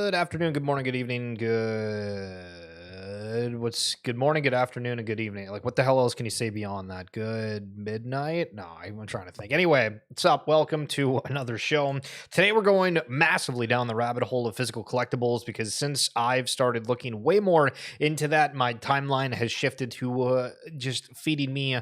Good afternoon, good morning, good evening, good morning, good afternoon, and good evening. Like, what the hell else can you say beyond that? Good midnight? No, I'm trying to think. Anyway, what's up? Welcome to another show. Today we're going massively down the rabbit hole of physical collectibles because since I've started looking way more into that, my timeline has shifted to just feeding me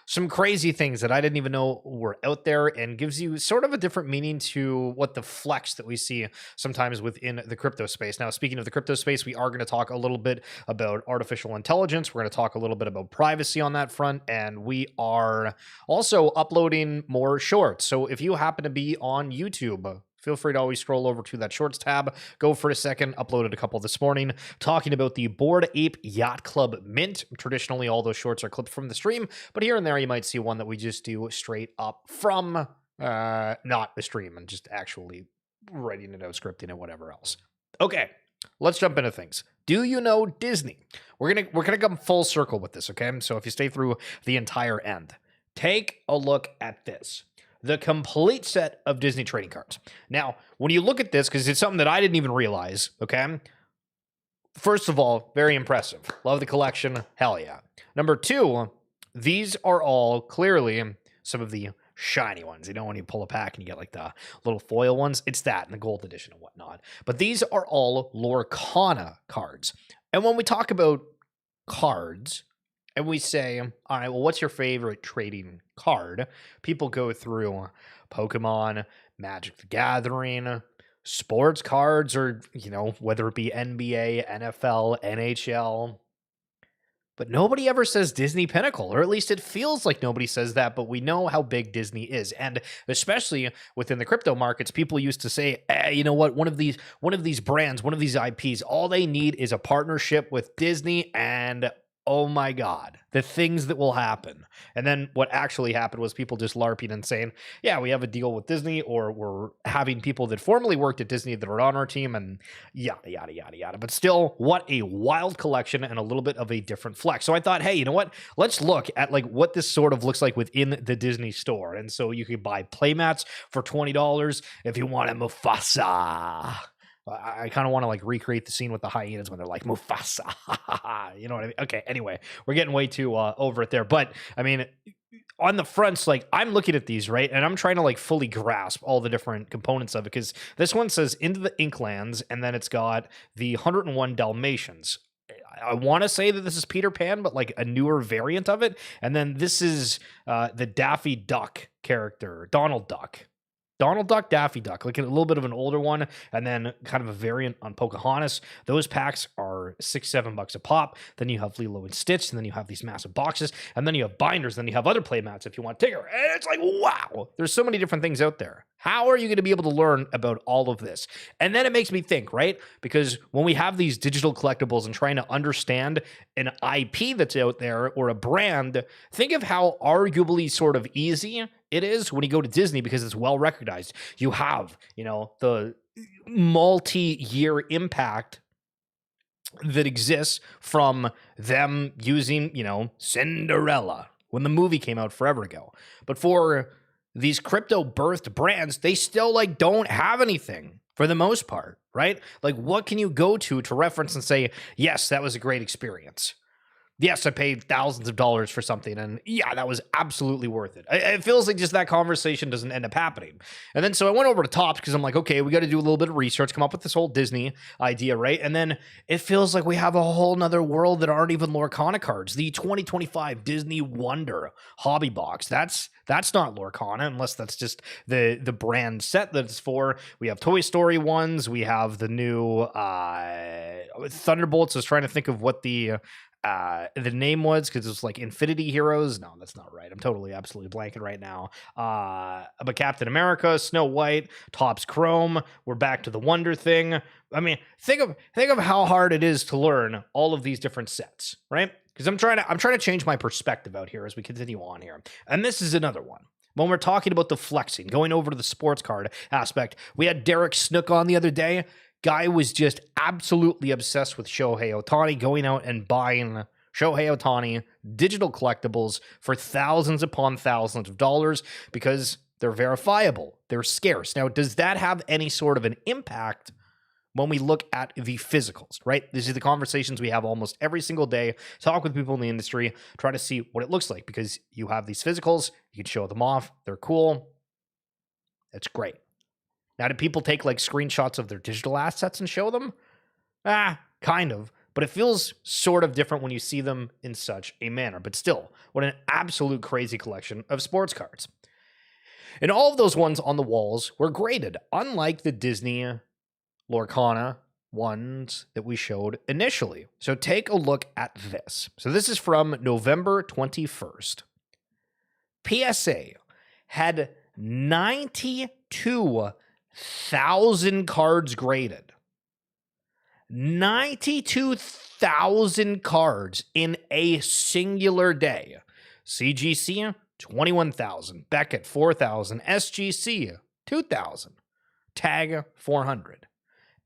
some crazy things that I didn't even know were out there, and gives you sort of a different meaning to what the flex that we see sometimes within the crypto space. Now, speaking of the crypto space, we are going to talk a little bit about artificial intelligence. We're going to talk a little bit about privacy on that front, and we are also uploading more shorts. So if you happen to be on YouTube, feel free to always scroll over to that shorts tab. Go for a second. Uploaded a couple this morning talking about the Bored Ape Yacht Club Mint. Traditionally, all those shorts are clipped from the stream, but here and there you might see one that we just do straight up from not the stream and just actually writing it out, scripting it, whatever else. Okay, let's jump into things. Do you know Disney? We're gonna come full circle with this, okay? So if you stay through the entire end, take a look at this. The complete set of Disney trading cards. Now, when you look at this, because it's something that I didn't even realize, okay? First of all, very impressive. Love the collection. Hell yeah. Number two, these are all clearly some of the shiny ones. You know, when you pull a pack and you get like the little foil ones, it's that in the gold edition and whatnot. But these are all Lorcana cards. And when we talk about cards, and we say, all right, well, what's your favorite trading card? People go through Pokemon, Magic the Gathering, sports cards, or, you know, whether it be NBA, NFL, NHL. But nobody ever says Disney Pinnacle, or at least it feels like nobody says that, but we know how big Disney is. And especially within the crypto markets, people used to say, you know what, one of these brands, one of these IPs, all they need is a partnership with Disney, and oh my God, the things that will happen. And then what actually happened was people just LARPing and saying, yeah, we have a deal with Disney, or we're having people that formerly worked at Disney that are on our team, and yada, yada, yada, yada. But still, what a wild collection and a little bit of a different flex. So I thought, hey, you know what? Let's look at like what this sort of looks like within the Disney store. And so you could buy playmats for $20 if you want a Mufasa. I kind of want to like recreate the scene with the hyenas when they're like Mufasa, you know what I mean? Okay, anyway, we're getting way too over it there. But I mean, on the fronts, like I'm looking at these, right? And I'm trying to like fully grasp all the different components of it, because this one says Into the Inklands, and then it's got the 101 Dalmatians. I want to say that this is Peter Pan, but like a newer variant of it. And then this is the Daffy Duck character, Donald Duck, Daffy Duck, like a little bit of an older one, and then kind of a variant on Pocahontas. Those packs are $6-7 a pop. Then you have Lilo and Stitch, and then you have these massive boxes, and then you have binders, then you have other playmats if you want Tigger. And it's like, wow, there's so many different things out there. How are you going to be able to learn about all of this? And then it makes me think, right? Because when we have these digital collectibles and trying to understand an IP that's out there or a brand, think of how arguably sort of easy it is when you go to Disney, because it's well recognized. You have, you know, the multi-year impact that exists from them using, you know, Cinderella when the movie came out forever ago. But for these crypto birthed brands, they still like don't have anything for the most part, right? Like, what can you go to reference and say, yes, that was a great experience? Yes, I paid thousands of dollars for something, and yeah, that was absolutely worth it. It feels like just that conversation doesn't end up happening. And then so I went over to Topps because I'm like, okay, we got to do a little bit of research, come up with this whole Disney idea, right? And then it feels like we have a whole nother world that aren't even Lorcana cards. The 2025 Disney Wonder Hobby Box. That's not Lorcana, unless that's just the brand set that it's for. We have Toy Story ones. We have the new Thunderbolts. I was trying to think of what the name was, because it's like Infinity Heroes. No, that's not right. I'm totally absolutely blanking right now. But Captain America, Snow White, Topps Chrome. We're back to the Wonder thing. I mean, think of how hard it is to learn all of these different sets, right? Because I'm trying to change my perspective out here as we continue on here. And this is another one. When we're talking about the flexing, going over to the sports card aspect, we had Derek Snook on the other day. Guy was just absolutely obsessed with Shohei Ohtani, going out and buying Shohei Ohtani digital collectibles for thousands upon thousands of dollars because they're verifiable, they're scarce. Now, does that have any sort of an impact when we look at the physicals, right? These are the conversations we have almost every single day, talk with people in the industry, try to see what it looks like, because you have these physicals, you can show them off, they're cool. It's great. Now, do people take like screenshots of their digital assets and show them? Kind of. But it feels sort of different when you see them in such a manner. But still, what an absolute crazy collection of sports cards. And all of those ones on the walls were graded, unlike the Disney Lorcana ones that we showed initially. So take a look at this. So this is from November 21st. PSA had 92,000 cards graded. 92,000 cards in a singular day. CGC, 21,000. Beckett, 4,000. SGC, 2,000. Tag, 400.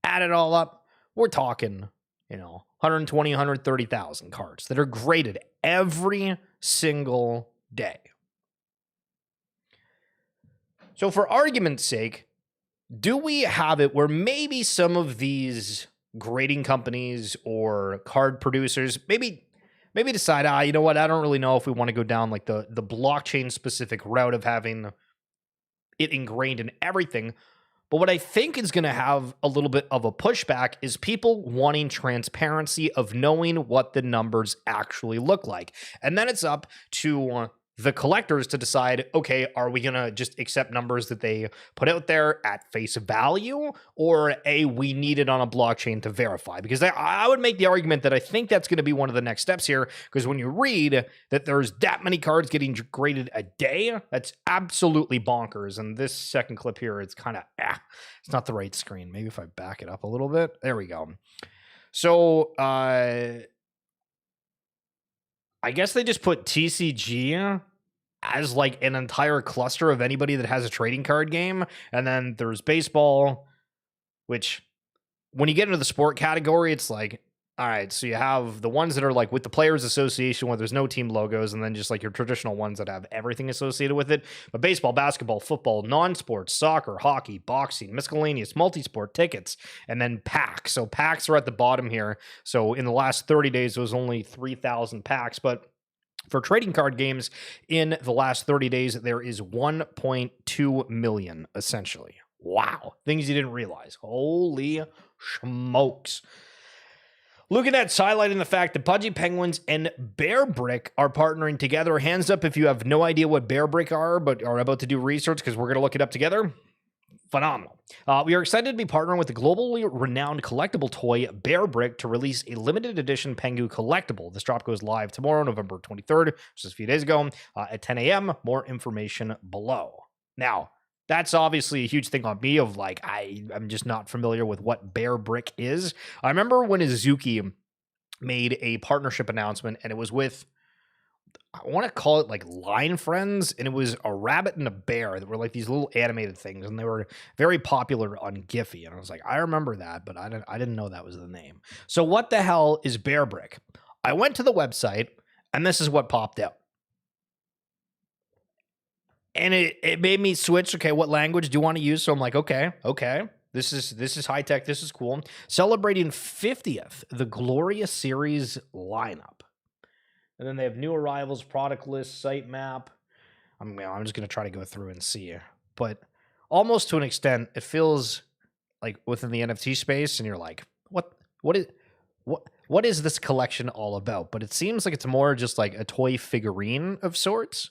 Add it all up, we're talking, 120, 130,000 cards that are graded every single day. So for argument's sake, do we have it where maybe some of these grading companies or card producers maybe decide, you know what, I don't really know if we want to go down like the blockchain specific route of having it ingrained in everything. But what I think is going to have a little bit of a pushback is people wanting transparency of knowing what the numbers actually look like. And then it's up to the collectors to decide, okay, are we going to just accept numbers that they put out there at face value, or we need it on a blockchain to verify? Because I would make the argument that I think that's going to be one of the next steps here, because when you read that there's that many cards getting graded a day, that's absolutely bonkers. And this second clip here, it's kind of, it's not the right screen. Maybe if I back it up a little bit. There we go. So, I guess they just put TCG as like an entire cluster of anybody that has a trading card game. And then there's baseball, which when you get into the sport category, it's like, all right, so you have the ones that are like with the Players Association where there's no team logos, and then just like your traditional ones that have everything associated with it. But baseball, basketball, football, non-sports, soccer, hockey, boxing, miscellaneous, multi-sport, tickets, and then packs. So packs are at the bottom here. So in the last 30 days, it was only 3,000 packs. But for trading card games, in the last 30 days, there is 1.2 million, essentially. Wow. Things you didn't realize. Holy smokes. Looking at highlighting the fact that Pudgy Penguins and Bearbrick are partnering together. Hands up if you have no idea what Bearbrick are, but are about to do research, because we're going to look it up together. Phenomenal. We are excited to be partnering with the globally renowned collectible toy Bearbrick to release a limited edition Pengu collectible. This drop goes live tomorrow, November 23rd, which is a few days ago, at 10 a.m. More information below. Now, that's obviously a huge thing on me of like, I'm just not familiar with what Bearbrick is. I remember when Izuki made a partnership announcement, and it was with, I want to call it like Line Friends, and it was a rabbit and a bear that were like these little animated things, and they were very popular on Giphy. And I was like, I remember that, but I didn't know that was the name. So what the hell is Bearbrick? I went to the website, and this is what popped out. And it made me switch. Okay, what language do you want to use? So I'm like, okay. This is high tech. This is cool. Celebrating 50th, the Glorious Series lineup. And then they have new arrivals, product list, site map. I'm just going to try to go through and see. But almost to an extent, it feels like within the NFT space, and you're like, what is this collection all about? But it seems like it's more just like a toy figurine of sorts.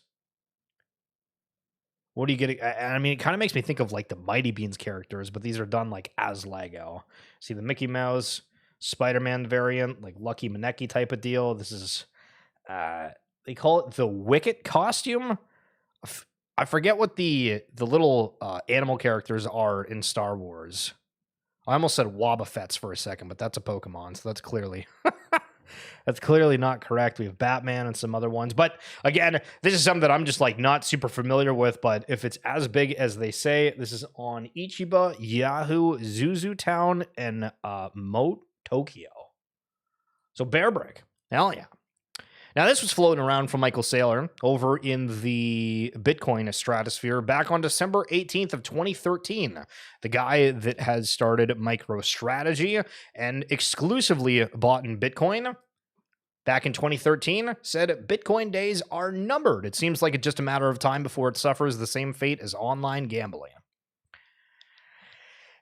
What do you get? I mean, it kind of makes me think of like the Mighty Beans characters, but these are done like as Lego. See the Mickey Mouse, Spider-Man variant, like Lucky Maneki type of deal. This is, they call it the Wicket costume. I forget what the little animal characters are in Star Wars. I almost said Wobbuffets for a second, but that's a Pokemon, so that's clearly that's clearly not correct. We have Batman and some other ones. But again, this is something that I'm just like not super familiar with, but if it's as big as they say, this is on Ichiba, Yahoo, Zuzu Town, and Moat Tokyo. So Bearbrick. Hell yeah. Now, this was floating around from Michael Saylor over in the Bitcoin stratosphere back on December 18th of 2013. The guy that has started MicroStrategy and exclusively bought in Bitcoin back in 2013 said Bitcoin days are numbered. It seems like it's just a matter of time before it suffers the same fate as online gambling.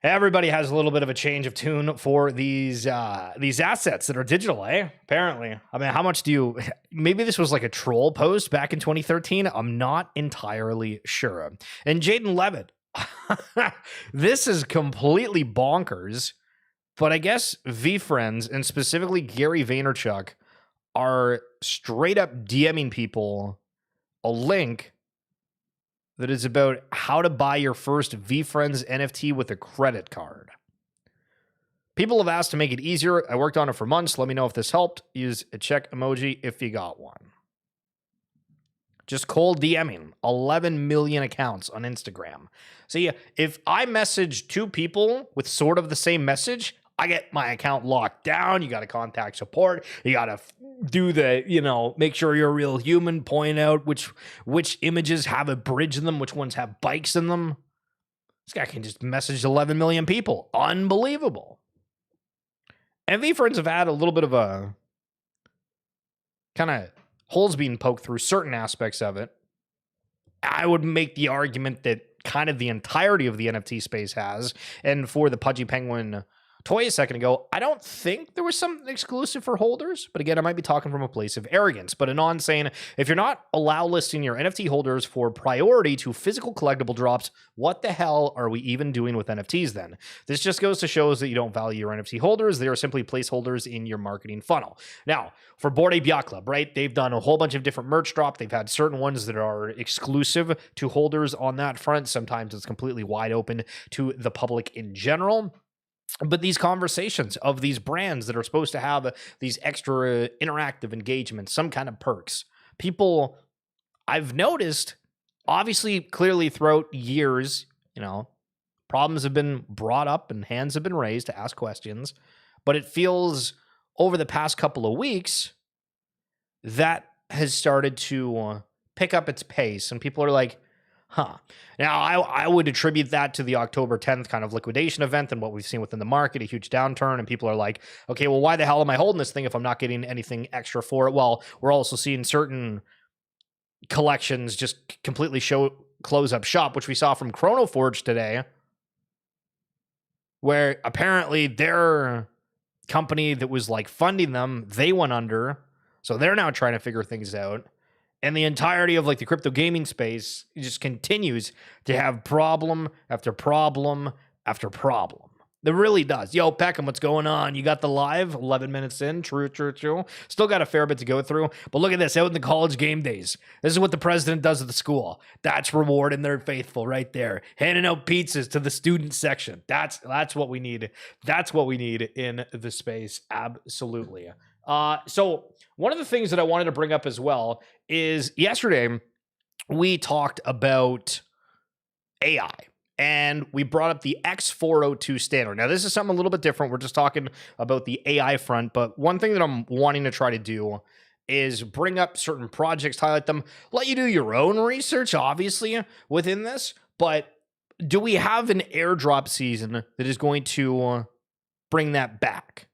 Everybody has a little bit of a change of tune for these assets that are digital, eh? Apparently. I mean, how much do you... Maybe this was like a troll post back in 2013. I'm not entirely sure. And Jaden Levitt. This is completely bonkers. But I guess VeeFriends, and specifically Gary Vaynerchuk, are straight up DMing people a link that is about how to buy your first VeeFriends NFT with a credit card. People have asked to make it easier. I worked on it for months. Let me know if this helped. Use a check emoji if you got one. Just cold DMing 11 million accounts on Instagram. So yeah, if I message two people with sort of the same message, I get my account locked down. You got to contact support. You got to do the, make sure you're a real human, point out which images have a bridge in them, which ones have bikes in them. This guy can just message 11 million people. Unbelievable. And VeeFriends have had a little bit of a kind of holes being poked through certain aspects of it. I would make the argument that kind of the entirety of the NFT space has. And for the Pudgy Penguin toy a second ago, I don't think there was something exclusive for holders, but again, I might be talking from a place of arrogance. But Anon saying, if you're not listing your NFT holders for priority to physical collectible drops, what the hell are we even doing with NFTs then? This just goes to show that you don't value your NFT holders. They are simply placeholders in your marketing funnel. Now, for Bored Ape Yacht Club, right? They've done a whole bunch of different merch drop. They've had certain ones that are exclusive to holders on that front. Sometimes it's completely wide open to the public in general. But these conversations of these brands that are supposed to have these extra interactive engagements, some kind of perks, people, I've noticed, obviously, clearly throughout years, problems have been brought up and hands have been raised to ask questions. But it feels over the past couple of weeks that has started to pick up its pace. And people are like, huh. Now, I would attribute that to the October 10th kind of liquidation event and what we've seen within the market, a huge downturn. And people are like, okay, well, why the hell am I holding this thing if I'm not getting anything extra for it? Well, we're also seeing certain collections just completely close up shop, which we saw from Chronoforge today, where apparently their company that was like funding them, they went under. So they're now trying to figure things out. And the entirety of like the crypto gaming space just continues to have problem after problem after problem. It really does. Yo, Peckham, what's going on? You got the live 11 minutes in. True. Still got a fair bit to go through. But look at this. Out in the college game days. This is what the president does at the school. That's rewarding their faithful right there. Handing out pizzas to the student section. That's what we need. That's what we need in the space. Absolutely. So one of the things that I wanted to bring up as well is yesterday we talked about AI and we brought up the X402 standard. Now, this is something a little bit different. We're just talking about the AI front, but one thing that I'm wanting to try to do is bring up certain projects, highlight them, let you do your own research, obviously, within this. But do we have an airdrop season that is going to bring that back?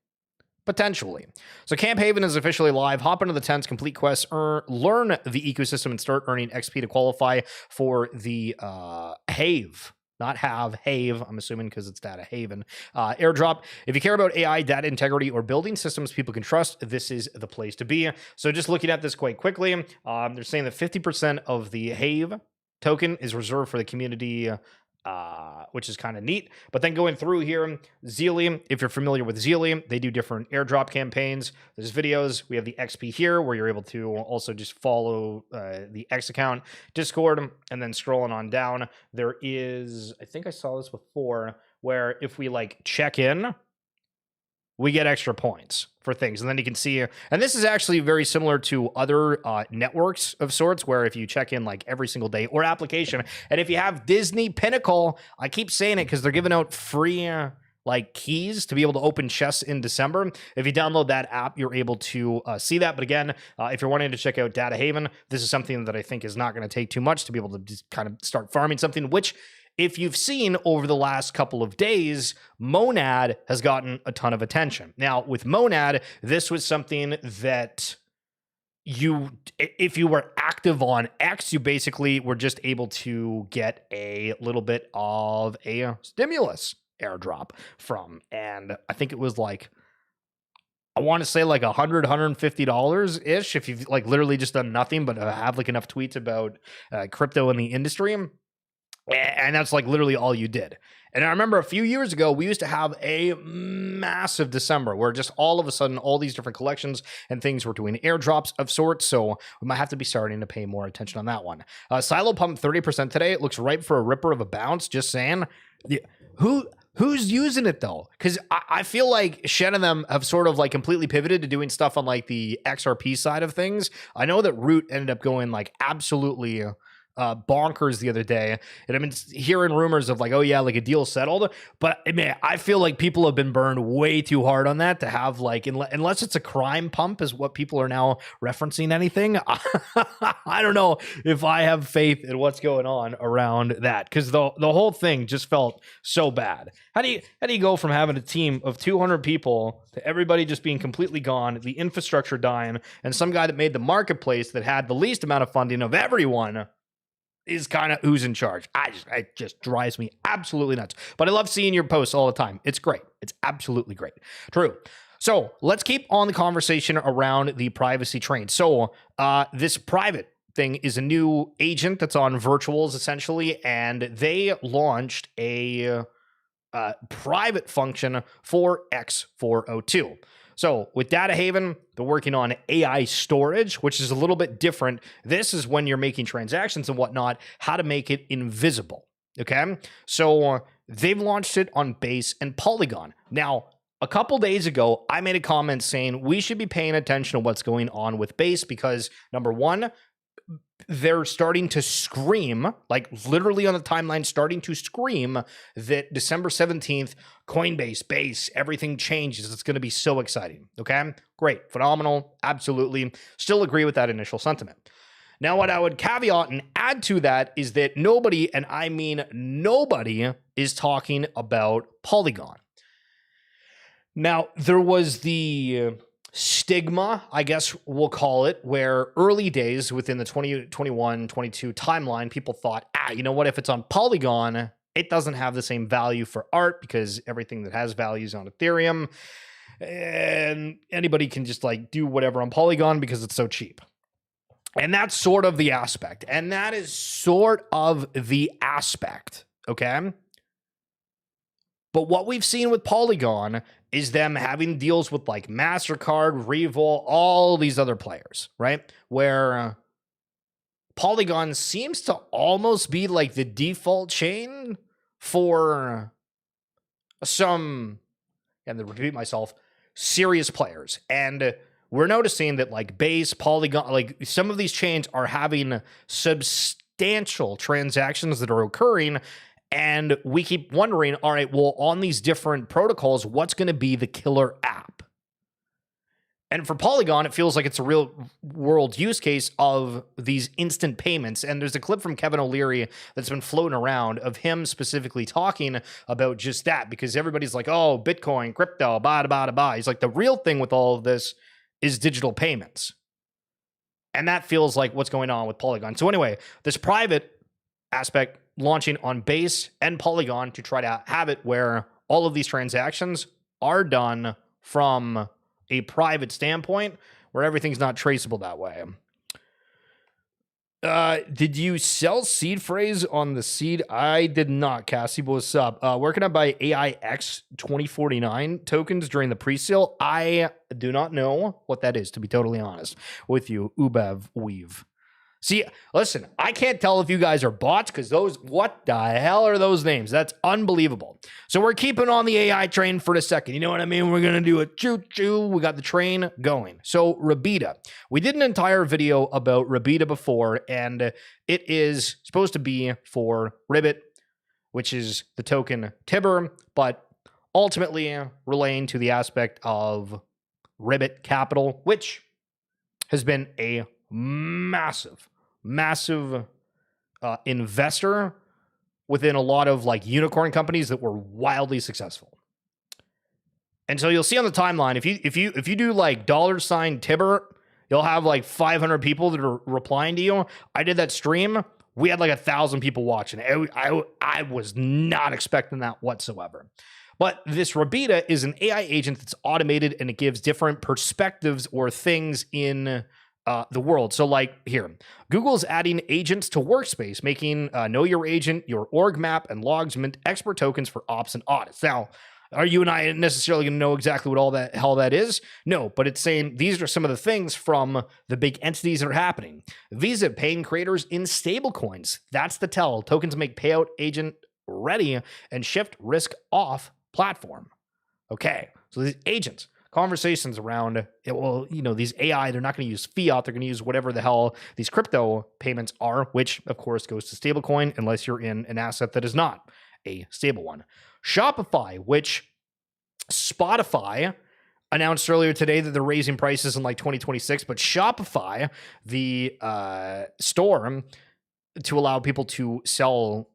Potentially. So Camp Haven is officially live. Hop into the tents, complete quests, learn the ecosystem, and start earning XP to qualify for the Have. Not have, Have, I'm assuming because it's Data Haven. Airdrop. If you care about AI, data integrity, or building systems people can trust, this is the place to be. So just looking at this quite quickly, they're saying that 50% of the Have token is reserved for the community, which is kind of neat. But then going through here, Zealy, if you're familiar with Zealy, they do different airdrop campaigns. There's videos. We have the XP here where you're able to also just follow the X account, Discord, and then scrolling on down, there is, I think I saw this before, where if we like check in, we get extra points for things. And then you can see, and this is actually very similar to other networks of sorts, where if you check in like every single day or application, and if you have Disney Pinnacle, I keep saying it because they're giving out free like keys to be able to open chests in December. If you download that app, you're able to see that. But again, if you're wanting to check out Data Haven, this is something that I think is not going to take too much to be able to just kind of start farming something, which if you've seen over the last couple of days, Monad has gotten a ton of attention. Now, with Monad, this was something that if you were active on X, you basically were just able to get a little bit of a stimulus airdrop from, and I think it was like, I want to say like $150 ish if you've like literally just done nothing but have like enough tweets about crypto in the industry, and that's like literally all you did. And I remember a few years ago, we used to have a massive December where just all of a sudden, all these different collections and things were doing airdrops of sorts. So we might have to be starting to pay more attention on that one. Silo pumped 30% today. It looks ripe for a ripper of a bounce. Just saying. Who's using it though? Because I feel like Shen and them have sort of like completely pivoted to doing stuff on like the XRP side of things. I know that Root ended up going like absolutely bonkers the other day, and I've been hearing rumors of like, oh yeah, like a deal settled, but I mean, I feel like people have been burned way too hard on that to have like, unless it's a crime pump is what people are now referencing anything. I don't know if I have faith in what's going on around that, because the whole thing just felt so bad. How do you go from having a team of 200 people to everybody just being completely gone, the infrastructure dying, and some guy that made the marketplace that had the least amount of funding of everyone is kind of who's in charge? It just drives me absolutely nuts. But I love seeing your posts all the time. It's great. It's absolutely great. True. So let's keep on the conversation around the privacy train. So this private thing is a new agent that's on virtuals essentially, and they launched a private function for X402. So with Data Haven, they're working on AI storage, which is a little bit different. This is when you're making transactions and whatnot, how to make it invisible. Okay. So they've launched it on Base and Polygon. Now, a couple days ago, I made a comment saying we should be paying attention to what's going on with Base because number one, they're starting to scream, like literally on the timeline, starting to scream that December 17th, Coinbase, Base, everything changes. It's going to be so exciting. Okay, great, phenomenal, absolutely. Still agree with that initial sentiment. Now, what I would caveat and add to that is that nobody, and I mean nobody, is talking about Polygon. Now, there was the stigma, I guess we'll call it, where early days within the 2021-22 timeline, people thought, you know what, if it's on Polygon, it doesn't have the same value for art because everything that has value is on Ethereum, and anybody can just like do whatever on Polygon because it's so cheap. And that's sort of the aspect. And that is sort of the aspect, okay? But what we've seen with Polygon is them having deals with like MasterCard, Revol, all these other players, right? Where Polygon seems to almost be like the default chain for some, and to repeat myself, serious players. And we're noticing that like Base, Polygon, like some of these chains are having substantial transactions that are occurring. And we keep wondering, all right, well, on these different protocols, what's going to be the killer app? And for Polygon, it feels like it's a real world use case of these instant payments. And there's a clip from Kevin O'Leary that's been floating around of him specifically talking about just that, because everybody's like, oh, Bitcoin, crypto, blah, blah, blah, blah. He's like, the real thing with all of this is digital payments. And that feels like what's going on with Polygon. So anyway, this private aspect launching on Base and Polygon to try to have it where all of these transactions are done from a private standpoint where everything's not traceable that way. Did you sell seed phrase on the seed? I did not, Cassie. What's up? Where can I buy AIX 2049 tokens during the pre-sale? I do not know what that is, to be totally honest with you, Ubev Weave. See, listen, I can't tell if you guys are bots because those, what the hell are those names? That's unbelievable. So we're keeping on the AI train for a second. You know what I mean? We're going to do a choo-choo. We got the train going. So Rabida. We did an entire video about Rabida before, and it is supposed to be for Ribbit, which is the token Tibber, but ultimately relating to the aspect of Ribbit Capital, which has been a massive investor within a lot of like unicorn companies that were wildly successful. And so you'll see on the timeline, if you do like $Tibber, you'll have like 500 people that are replying to you. I did that stream. We had like 1,000 people watching. I was not expecting that whatsoever. But this Rabida is an AI agent that's automated, and it gives different perspectives or things in the world. So like here, Google's adding agents to Workspace, making Know Your Agent, your org map, and logs mint expert tokens for ops and audits. Now, are you and I necessarily going to know exactly what all that hell that is? No, but it's saying these are some of the things from the big entities that are happening. Visa paying creators in stablecoins. That's the tell. Tokens make payout agent ready and shift risk off platform. Okay, so these agents, conversations around, well, you know, these AI, they're not going to use fiat. They're going to use whatever the hell these crypto payments are, which of course goes to stablecoin unless you're in an asset that is not a stable one. Shopify, which Spotify announced earlier today that they're raising prices in like 2026, but Shopify, the store to allow people to sell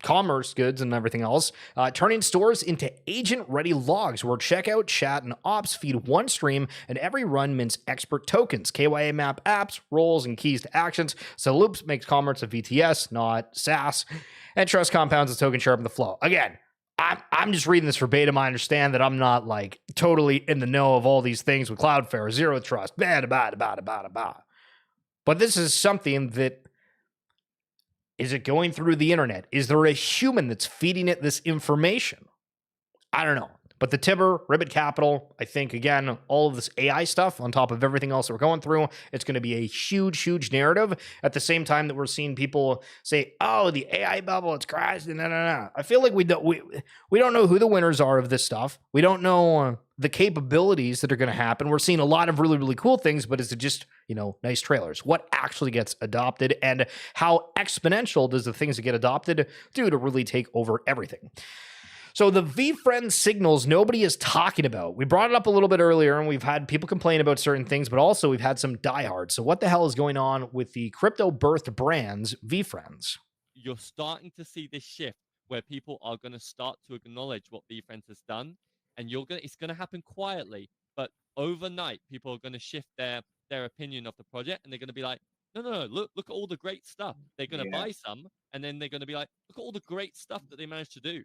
commerce goods and everything else, turning stores into agent-ready logs where checkout, chat, and ops feed one stream, and every run mints expert tokens, KYA map apps, roles, and keys to actions. So Loops makes commerce a VTS, not SaaS, and trust compounds the token sharpen the flow. Again, I'm just reading this verbatim. I understand that I'm not like totally in the know of all these things with Cloudflare, zero trust, bad. But this is something that, is it going through the internet? Is there a human that's feeding it this information? I don't know. But the Tibber, Ribbit Capital, I think, again, all of this AI stuff on top of everything else that we're going through, it's going to be a huge narrative at the same time that we're seeing people say, oh, the AI bubble, it's crashing. No. I feel like we don't know who the winners are of this stuff. We don't know the capabilities that are going to happen. We're seeing a lot of really cool things, but is it just, you know, nice trailers? What actually gets adopted, and how exponential does the things that get adopted do to really take over everything? So the VeeFriends signals nobody is talking about. We brought it up a little bit earlier, and we've had people complain about certain things, but also we've had some diehards. So what the hell is going on with the crypto-birthed brands, VeeFriends? You're starting to see this shift where people are going to start to acknowledge what VeeFriends has done, and it's going to happen quietly, but overnight, people are going to shift their opinion of the project, and they're going to be like, no, look at all the great stuff. They're going to buy some, and then they're going to be like, look at all the great stuff that they managed to do.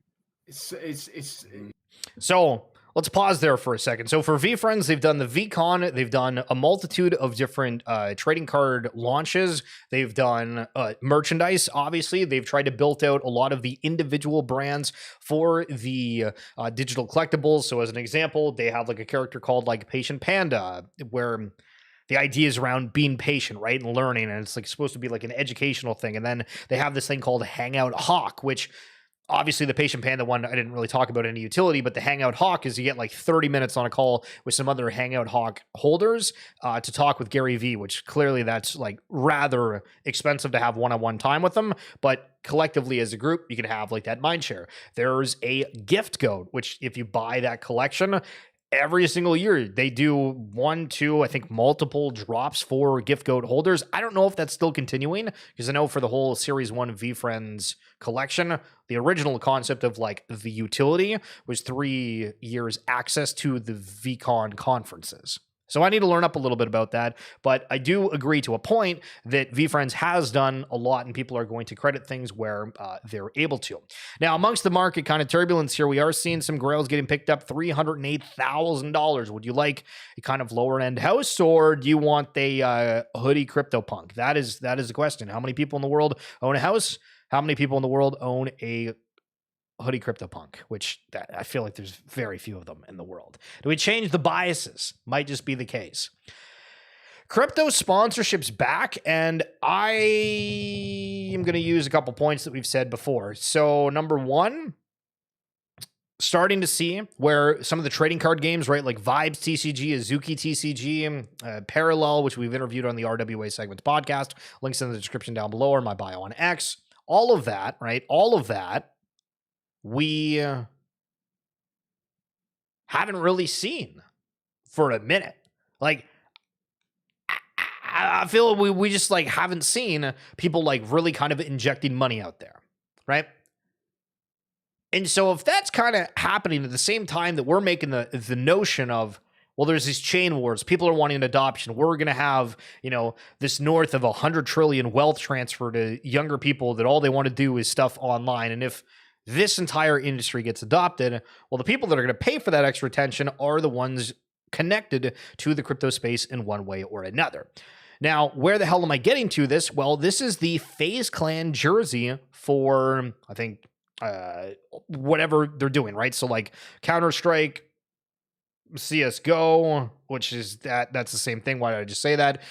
So let's pause there for a second. So for VeeFriends, they've done the VCon. They've done a multitude of different trading card launches. They've done merchandise, obviously. They've tried to build out a lot of the individual brands for the digital collectibles. So as an example, they have like a character called like Patient Panda, where the idea is around being patient, right, and learning, and it's like supposed to be like an educational thing. And then they have this thing called Hangout Hawk, which obviously the Patient Panda one, I didn't really talk about any utility, but the Hangout Hawk is you get like 30 minutes on a call with some other Hangout Hawk holders to talk with Gary Vee, which clearly that's like rather expensive to have one-on-one time with them, but collectively as a group, you can have like that mind share. There's a gift goat, which if you buy that collection, every single year they do 1, 2, I think multiple drops for gift goat holders. I don't know if that's still continuing, because I know for the whole Series 1 VeeFriends collection, the original concept of like the utility was 3 years access to the VCon conferences. So I need to learn up a little bit about that, but I do agree to a point that VeeFriends has done a lot, and people are going to credit things where they're able to. Now, amongst the market kind of turbulence here, we are seeing some grails getting picked up $308,000. Would you like a kind of lower end house, or do you want the Hoodie CryptoPunk? That is the question. How many people in the world own a house? How many people in the world own a Hoodie CryptoPunk, which I feel like there's very few of them in the world. Do we change the biases? Might just be the case. Crypto sponsorship's back, and I am going to use a couple points that we've said before. So number one, starting to see where some of the trading card games, right, like Vibes TCG, Azuki TCG, Parallel, which we've interviewed on the RWA SegMints podcast, links in the description down below or my bio on X, all of that, right, all of that, we haven't really seen for a minute. Like, I feel we just like haven't seen people like really kind of injecting money out there, right? And so if that's kind of happening at the same time that we're making the notion of, well, there's these chain wars, people are wanting adoption, we're going to have, you know, this north of 100 trillion wealth transfer to younger people that all they want to do is stuff online. And if this entire industry gets adopted, well, the people that are going to pay for that extra attention are the ones connected to the crypto space in one way or another. Now, where the hell am I getting to this? Well, this is the FaZe Clan jersey for, I think, whatever they're doing, right? So like Counter-Strike, CSGO, which is that's the same thing. Why did I just say that?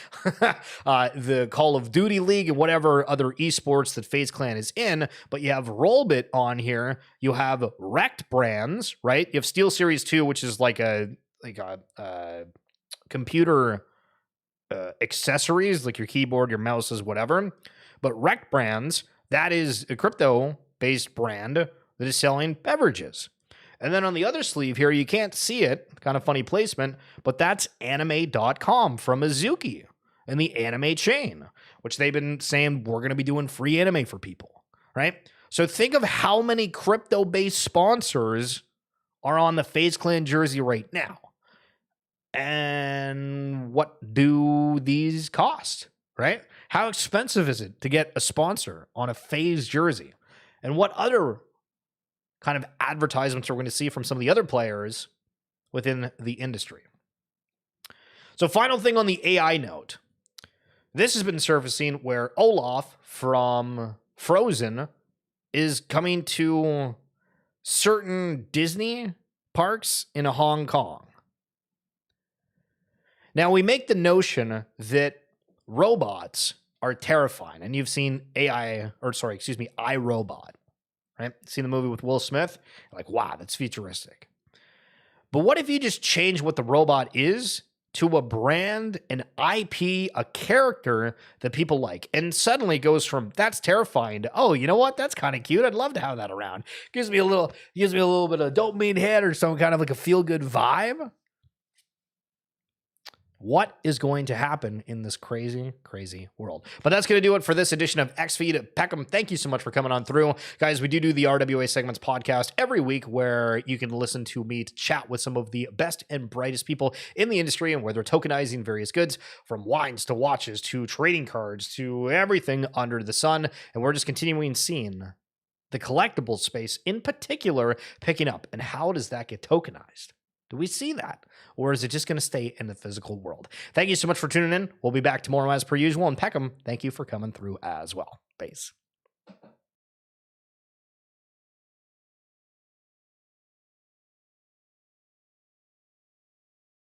The Call of Duty League and whatever other esports that FaZe Clan is in. But you have Rollbit on here. You have Wrecked Brands, right? You have Steel Series 2, which is like a computer accessories, like your keyboard, your mouses, whatever. But Wrecked Brands, that is a crypto-based brand that is selling beverages. And then on the other sleeve here, you can't see it, kind of funny placement, but that's anime.com from Azuki and the anime chain, which they've been saying we're going to be doing free anime for people, right? So think of how many crypto-based sponsors are on the FaZe Clan jersey right now. And what do these cost, right? How expensive is it to get a sponsor on a FaZe jersey? And what other kind of advertisements we're going to see from some of the other players within the industry. So final thing on the AI note. This has been surfacing where Olaf from Frozen is coming to certain Disney parks in Hong Kong. Now we make the notion that robots are terrifying, and you've seen iRobot. Right? Seen the movie with Will Smith? Like, wow, that's futuristic. But what if you just change what the robot is to a brand, an IP, a character that people like? And suddenly it goes from that's terrifying to, oh, you know what? That's kind of cute. I'd love to have that around. Gives me a little bit of dopamine hit or some kind of like a feel-good vibe. What is going to happen in this crazy, crazy world? But that's going to do it for this edition of XVeet. Peckham, thank you so much for coming on through. Guys, we do the RWA SegMints podcast every week where you can listen to me chat with some of the best and brightest people in the industry and where they're tokenizing various goods, from wines to watches to trading cards to everything under the sun. And we're just continuing seeing the collectible space in particular picking up. And how does that get tokenized? Do we see that? Or is it just going to stay in the physical world? Thank you so much for tuning in. We'll be back tomorrow as per usual. And Peckham, thank you for coming through as well. Base.